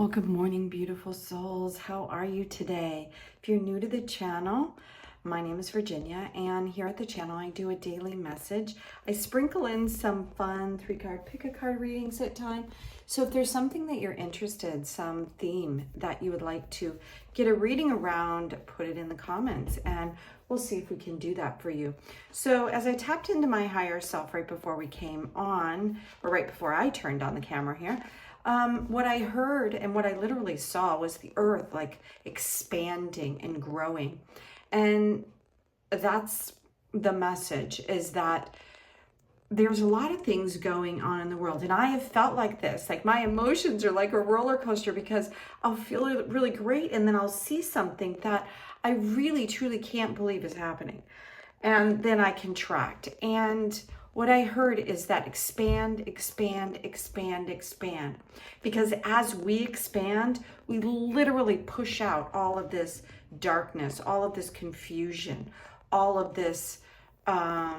Well, good morning, beautiful souls. How are you today? If you're new to the channel, my name is Virginia, and here at the channel, I do a daily message. I sprinkle in some fun 3-card pick-a-card readings at time. So if there's something that you're interested, some theme that you would like to get a reading around, put it in the comments, and we'll see if we can do that for you. So as I tapped into my higher self right before we came on, or right before I turned on the camera here, what I heard and what I literally saw was the earth like expanding and growing. And that's the message, is that there's a lot of things going on in the world. And I have felt like this, like my emotions are like a roller coaster, because I'll feel really great and then I'll see something that I really truly can't believe is happening. And then I contract. And what I heard is that expand, expand, expand, expand. Because as we expand, we literally push out all of this darkness, all of this confusion, all of this, all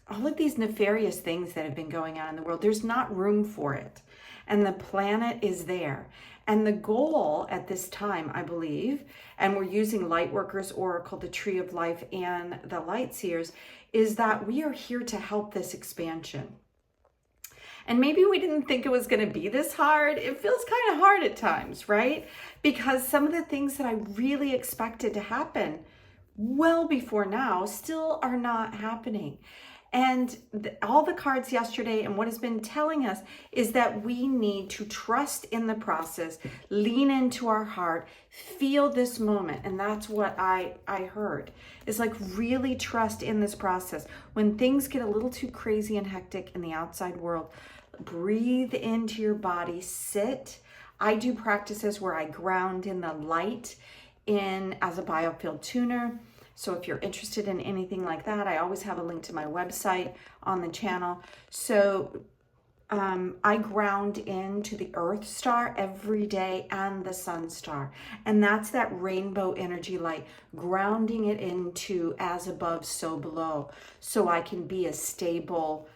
of these nefarious things that have been going on in the world. There's not room for it. And the planet is there. And the goal at this time, I believe, and we're using Lightworkers, Oracle, the Tree of Life, and the Light Seers, is that we are here to help this expansion. And maybe we didn't think it was going to be this hard. It feels kind of hard at times, right? Because some of the things that I really expected to happen well before now still are not happening. And all the cards yesterday and what has been telling us is that we need to trust in the process, lean into our heart, feel this moment. And that's what I heard, is like really trust in this process. When things get a little too crazy and hectic in the outside world, breathe into your body, sit. I do practices where I ground in the light as a biofield tuner. So if you're interested in anything like that, I always have a link to my website on the channel. So I ground into the Earth Star every day and the Sun Star. And that's that rainbow energy light, grounding it into as above, so below. So I can be a stable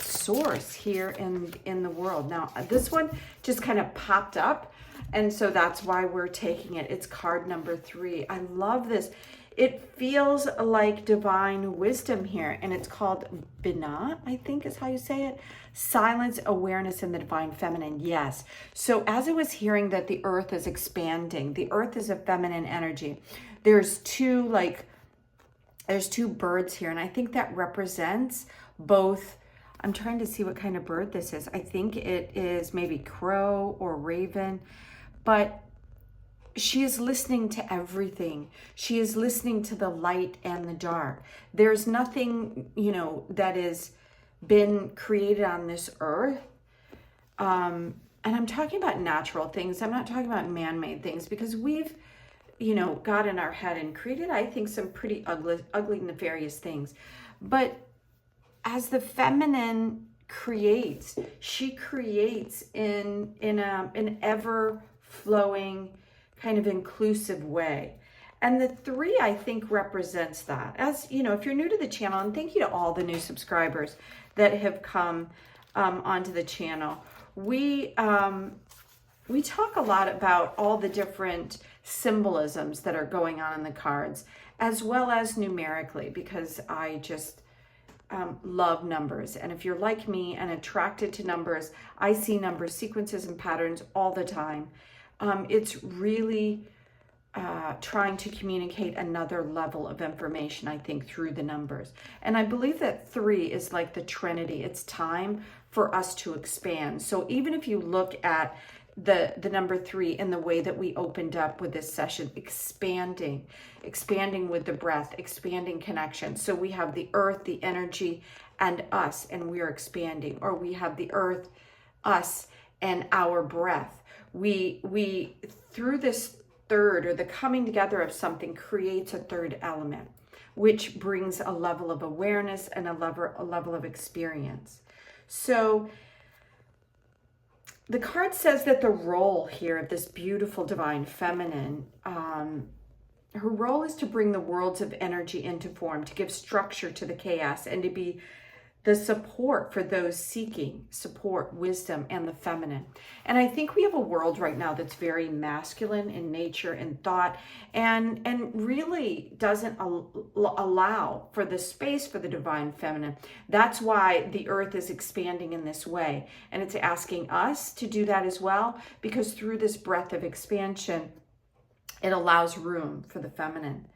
source here in the world. Now, this one just kind of popped up. And so that's why we're taking it. It's card number 3. I love this. It feels like divine wisdom here. And it's called Binah, I think is how you say it. Silence, awareness, and the divine feminine. Yes. So as I was hearing that the earth is expanding, the earth is a feminine energy. There's two birds here. And I think that represents both. I'm trying to see what kind of bird this is. I think it is maybe crow or raven. But she is listening to everything. She is listening to the light and the dark. There's nothing, that has been created on this earth. And I'm talking about natural things. I'm not talking about man-made things, because we've, got in our head and created, I think, some pretty ugly, nefarious things. But as the feminine creates, she creates in an ever-flowing kind of inclusive way. And the 3, I think, represents that. As if you're new to the channel, and thank you to all the new subscribers that have come onto the channel, we talk a lot about all the different symbolisms that are going on in the cards, as well as numerically, because I just love numbers. And if you're like me and attracted to numbers, I see number sequences and patterns all the time. It's really trying to communicate another level of information, I think, through the numbers. And I believe that 3 is like the Trinity. It's time for us to expand. So even if you look at the number 3 in the way that we opened up with this session, expanding with the breath, expanding connection. So we have the earth, the energy, and us, and we are expanding. Or we have the earth, us, and our breath. We through this third, or the coming together of something, creates a third element, which brings a level of awareness and a level of experience. So the card says that the role here of this beautiful divine feminine, her role is to bring the worlds of energy into form, to give structure to the chaos, and to be the support for those seeking support, wisdom, and the feminine. And I think we have a world right now that's very masculine in nature and thought, and really doesn't allow for the space for the divine feminine. That's why the earth is expanding in this way. And it's asking us to do that as well, because through this breath of expansion, it allows room for the feminine.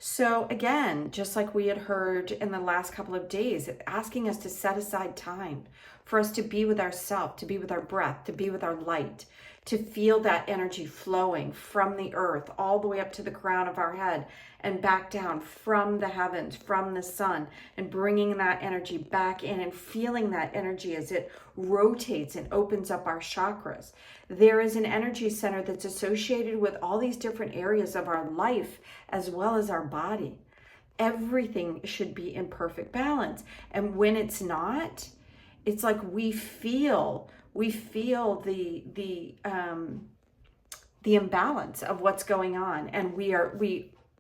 So again, just like we had heard in the last couple of days, it's asking us to set aside time for us to be with ourselves, to be with our breath, to be with our light, to feel that energy flowing from the earth all the way up to the crown of our head and back down from the heavens, from the sun, and bringing that energy back in and feeling that energy as it rotates and opens up our chakras. There is an energy center that's associated with all these different areas of our life as well as our body. Everything should be in perfect balance. And when it's not, it's like we feel the imbalance of what's going on, and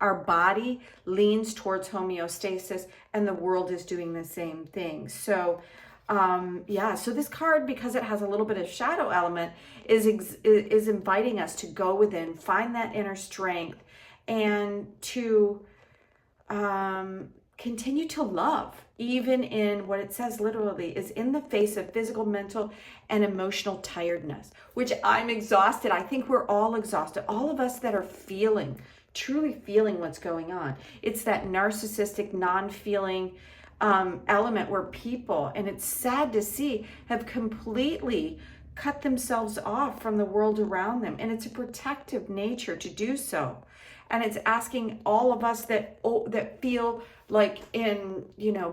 our body leans towards homeostasis, and the world is doing the same thing. So so this card, because it has a little bit of shadow element, is inviting us to go within, find that inner strength, and to continue to love, even in what it says literally is in the face of physical, mental, and emotional tiredness, which I'm exhausted. I think we're all exhausted. All of us that are truly feeling what's going on. It's that narcissistic, non-feeling element where people, and it's sad to see, have completely cut themselves off from the world around them. And it's a protective nature to do so. And it's asking all of us that feel like in,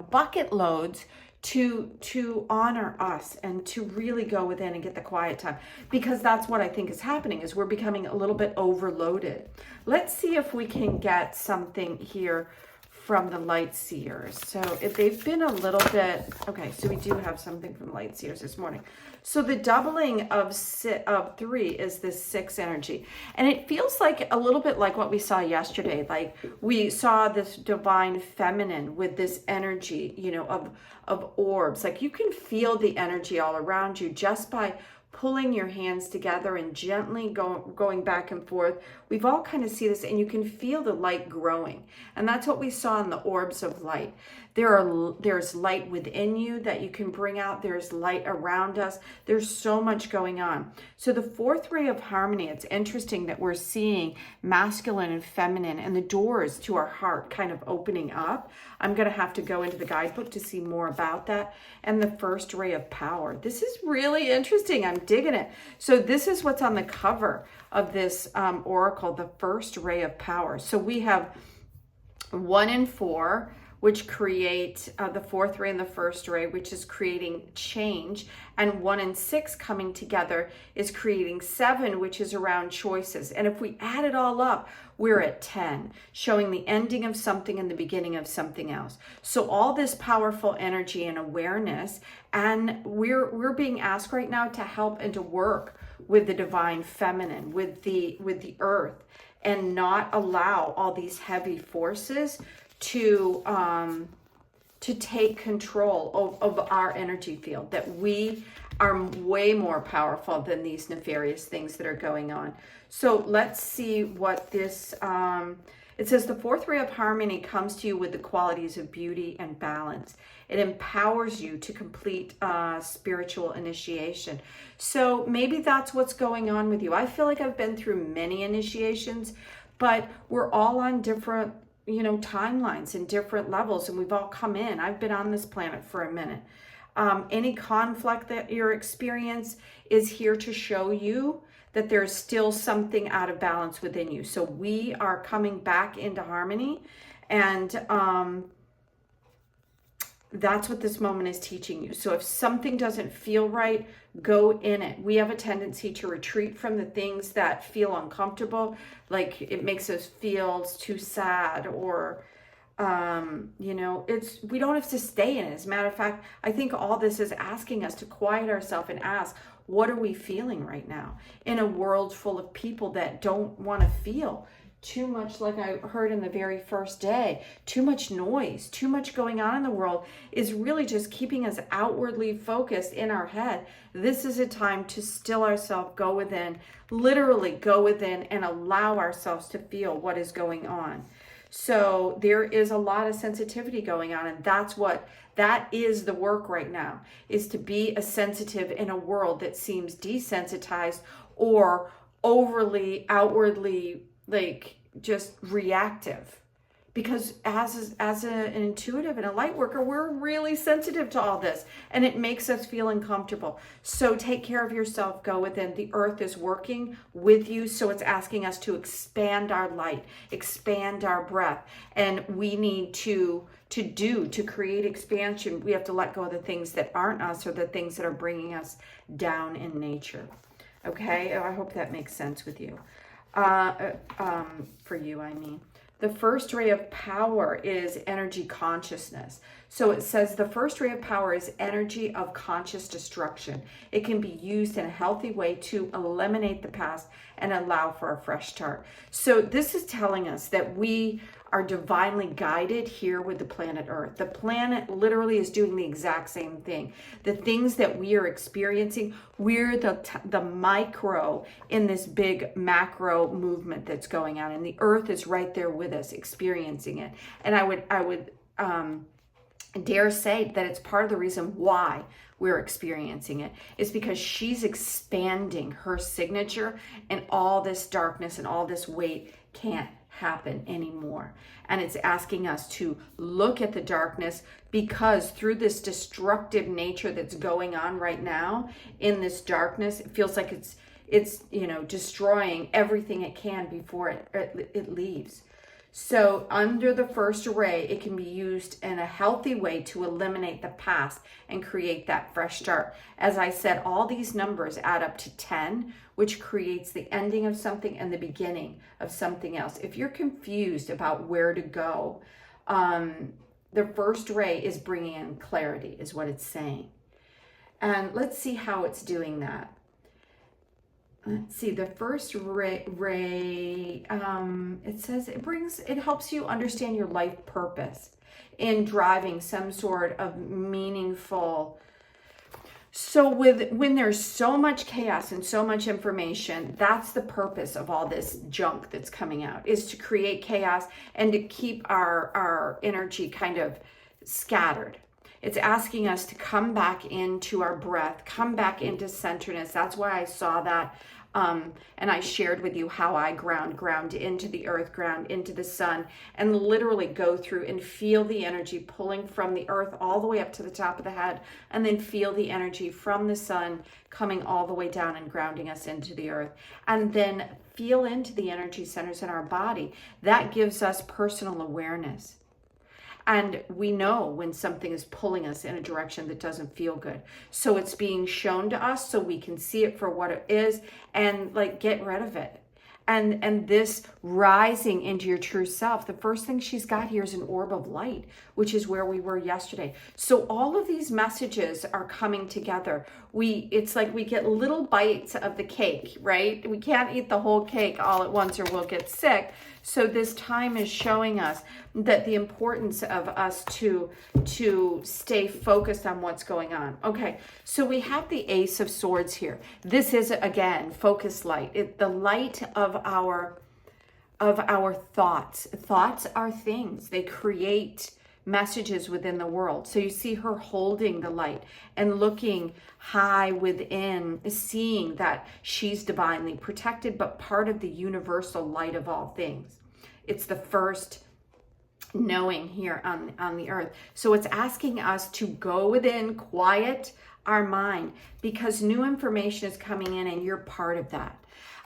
bucket loads to honor us and to really go within and get the quiet time, because that's what I think is happening, is we're becoming a little bit overloaded. Let's see if we can get something here from the light seers. So if they've been a little bit, okay, so we do have something from light seers this morning. So the doubling of 3 is this 6 energy. And it feels like a little bit like what we saw yesterday. Like we saw this divine feminine with this energy, of orbs. Like you can feel the energy all around you just by pulling your hands together and gently going back and forth. We've all kind of see this, and you can feel the light growing. And that's what we saw in the orbs of light. There's light within you that you can bring out. There's light around us. There's so much going on. So the 4th ray of harmony, it's interesting that we're seeing masculine and feminine and the doors to our heart kind of opening up. I'm going to have to go into the guidebook to see more about that. And the 1st ray of power. This is really interesting. I'm digging it. So this is what's on the cover of this oracle, the 1st ray of power. So we have 1 and 4, which create the 4th ray and the 1st ray, which is creating change. And 1 and 6 coming together is creating 7, which is around choices. And if we add it all up, we're at 10, showing the ending of something and the beginning of something else. So all this powerful energy and awareness, and we're being asked right now to help and to work with the divine feminine, with the earth, and not allow all these heavy forces to take control of our energy field, that we are way more powerful than these nefarious things that are going on. So let's see what this, it says the 4th ray of harmony comes to you with the qualities of beauty and balance. It empowers you to complete spiritual initiation. So maybe that's what's going on with you. I feel like I've been through many initiations, but we're all on different timelines and different levels, and we've all come in. I've been on this planet for a minute. Any conflict that you experience is here to show you that there's still something out of balance within you. So we are coming back into harmony, and that's what this moment is teaching you. So if something doesn't feel right, go in it. We have a tendency to retreat from the things that feel uncomfortable, like it makes us feel too sad, or we don't have to stay in it. As a matter of fact, I think all this is asking us to quiet ourselves and ask, what are we feeling right now in a world full of people that don't want to feel? too much, like I heard in the very first day, too much noise, too much going on in the world is really just keeping us outwardly focused in our head. This is a time to still ourselves, go within, literally go within and allow ourselves to feel what is going on. So there is a lot of sensitivity going on, and that is the work right now, is to be a sensitive in a world that seems desensitized or overly outwardly like just reactive. Because as an intuitive and a light worker, we're really sensitive to all this, and it makes us feel uncomfortable. So take care of yourself, go within. The earth is working with you, so it's asking us to expand our light, expand our breath, and we need to create expansion. We have to let go of the things that aren't us, or the things that are bringing us down in nature. Okay, I hope that makes sense with you. For you, I mean. The first ray of power is energy consciousness. So it says the first ray of power is energy of conscious destruction. It can be used in a healthy way to eliminate the past and allow for a fresh start. So this is telling us that we are divinely guided here with the planet Earth. The planet literally is doing the exact same thing. The things that we are experiencing, we're the micro in this big macro movement that's going on, and the Earth is right there with us, experiencing it. And I would dare say that it's part of the reason why we're experiencing it is because she's expanding her signature, and all this darkness and all this weight can't happen anymore. And it's asking us to look at the darkness, because through this destructive nature that's going on right now in this darkness, it feels like it's destroying everything it can before it leaves. So under the first ray, it can be used in a healthy way to eliminate the past and create that fresh start. As I said, all these numbers add up to 10, which creates the ending of something and the beginning of something else. If you're confused about where to go, the first ray is bringing in clarity, is what it's saying. And let's see how it's doing that. Let's see, the first ray, it says it helps you understand your life purpose in driving some sort of meaningful. So when there's so much chaos and so much information, that's the purpose of all this junk that's coming out, is to create chaos and to keep our energy kind of scattered. It's asking us to come back into our breath, come back into centeredness. That's why I saw that. And I shared with you how I ground into the earth, ground into the sun, and literally go through and feel the energy pulling from the earth all the way up to the top of the head, and then feel the energy from the sun coming all the way down and grounding us into the earth. And then feel into the energy centers in our body. That gives us personal awareness. And we know when something is pulling us in a direction that doesn't feel good. So it's being shown to us so we can see it for what it is and like get rid of it. And this rising into your true self, the first thing she's got here is an orb of light, which is where we were yesterday. So all of these messages are coming together. It's like we get little bites of the cake, right? We can't eat the whole cake all at once or we'll get sick. So this time is showing us that the importance of us to stay focused on what's going on. Okay, so we have the Ace of Swords here. This is, again, focus light. The light of our thoughts. Thoughts are things. They create messages within the world. So you see her holding the light and looking high within, seeing that she's divinely protected, but part of the universal light of all things. It's the first knowing here on the earth. So it's asking us to go within, quiet our mind, because new information is coming in and you're part of that.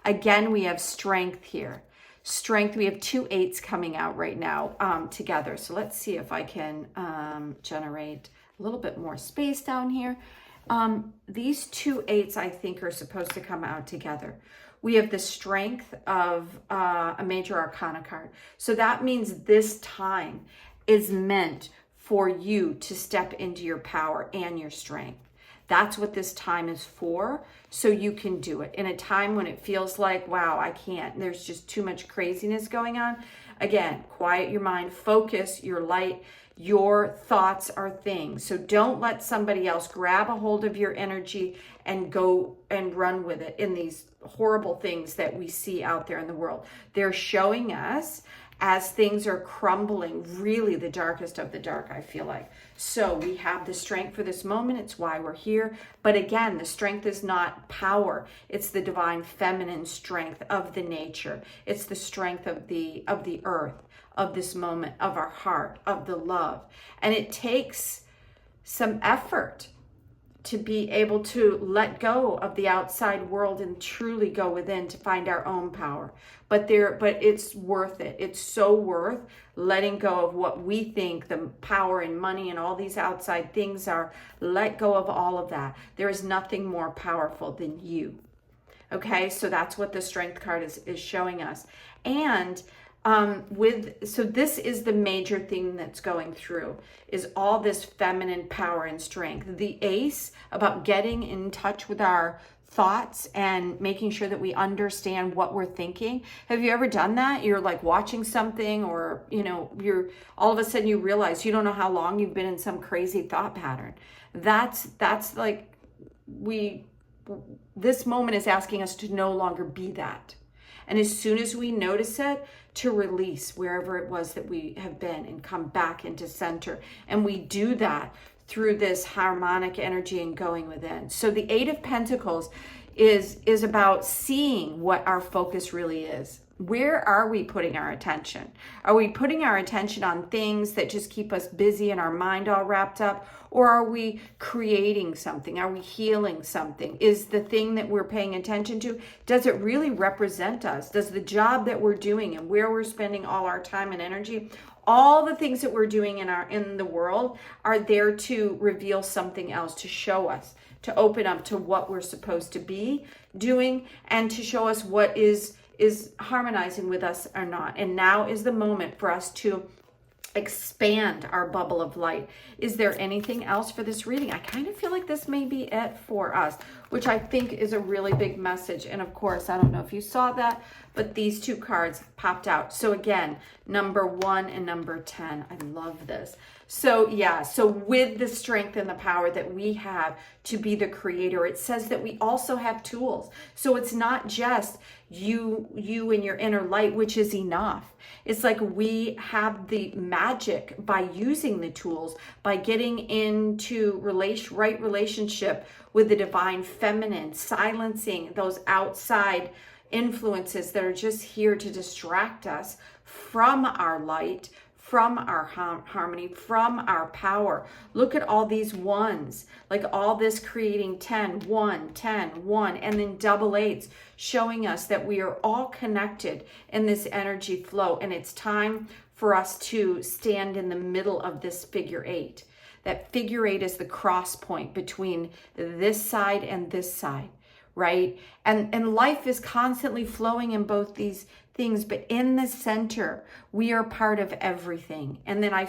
Again, we have strength here. Strength, we have 2 8s coming out right now together. So let's see if I can generate a little bit more space down here. These 2 8s, I think, are supposed to come out together. We have the strength of a major arcana card. So that means this time is meant for you to step into your power and your strength. That's what this time is for, so you can do it. In a time when it feels like, wow, I can't, there's just too much craziness going on. Again, quiet your mind, focus your light. Your thoughts are things. So don't let somebody else grab a hold of your energy and go and run with it in these horrible things that we see out there in the world. They're showing us as things are crumbling, really the darkest of the dark, I feel like. So we have the strength for this moment. It's why we're here. But again, the strength is not power. It's the divine feminine strength of the nature. It's the strength of the earth, of this moment, of our heart, of the love. And it takes some effort to be able to let go of the outside world and truly go within to find our own power. But it's worth it. It's so worth letting go of what we think the power and money and all these outside things are. Let go of all of that. There is nothing more powerful than you. Okay, so that's what the strength card is showing us. And so this is the major thing that's going through, is all this feminine power and strength. The ace, about getting in touch with our thoughts and making sure that we understand what we're thinking. Have you ever done that? You're like watching something, or you're all of a sudden you realize you don't know how long you've been in some crazy thought pattern. That's like this moment is asking us to no longer be that. And as soon as we notice it, to release wherever it was that we have been and come back into center. And we do that through this harmonic energy and going within. So the Eight of Pentacles is about seeing what our focus really is. Where are we putting our attention? Are we putting our attention on things that just keep us busy and our mind all wrapped up? Or are we creating something? Are we healing something? Is the thing that we're paying attention to, does it really represent us? Does the job that we're doing and where we're spending all our time and energy, all the things that we're doing in the world are there to reveal something else, to show us, to open up to what we're supposed to be doing, and to show us what is harmonizing with us or not. And now is the moment for us to expand our bubble of light. Is there anything else for this reading? I kind of feel like this may be it for us, which I think is a really big message. And of course, I don't know if you saw that, but these two cards popped out. So again, number 1 and number 10. I love this. So yeah, so with the strength and the power that we have to be the creator, it says that we also have tools. So it's not just you and your inner light, which is enough. It's like we have the magic by using the tools, by getting into right relationship with the divine feminine, silencing those outside influences that are just here to distract us from our light, from our harmony, from our power. Look at all these ones, like all this creating 10, 1, 10, 1, and then double eights, showing us that we are all connected in this energy flow. And it's time for us to stand in the middle of this figure 8. That figure 8 is the cross point between this side and this side, right? And life is constantly flowing in both these things, but in the center, we are part of everything. And then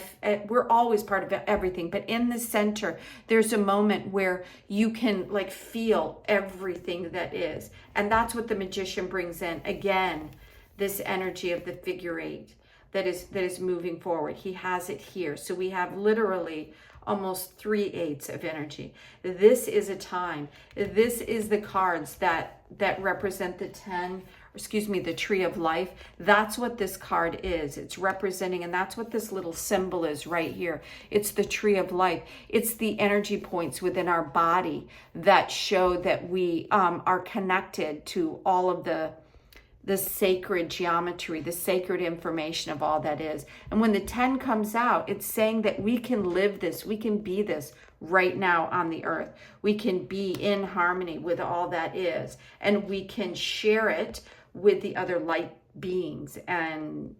we're always part of everything, but in the center, there's a moment where you can like feel everything that is. And that's what the magician brings in. Again, this energy of the figure 8 that is moving forward. He has it here. So we have literally almost 3 eighths of energy. This is a time. This is the cards that represent the the tree of life. That's what this card is. It's representing, and that's what this little symbol is right here. It's the tree of life. It's the energy points within our body that show that we are connected to all of the sacred geometry, the sacred information of all that is. And when the 10 comes out, it's saying that we can live this, we can be this right now on the earth. We can be in harmony with all that is, and we can share it with the other light beings and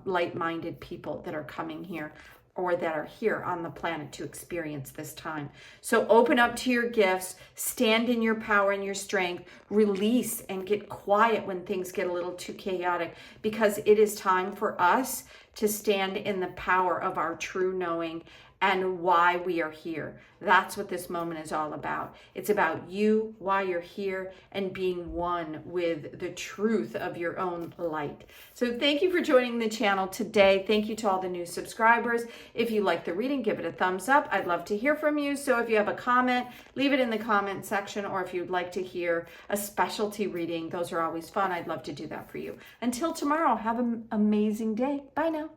light-minded people that are coming here, or that are here on the planet to experience this time. So open up to your gifts, stand in your power and your strength, release and get quiet when things get a little too chaotic, because it is time for us to stand in the power of our true knowing and why we are here. That's what this moment is all about. It's about you, why you're here, and being one with the truth of your own light. So thank you for joining the channel today. Thank you to all the new subscribers. If you like the reading, give it a thumbs up. I'd love to hear from you. So if you have a comment, leave it in the comment section, or if you'd like to hear a specialty reading, those are always fun. I'd love to do that for you. Until tomorrow, have an amazing day. Bye now.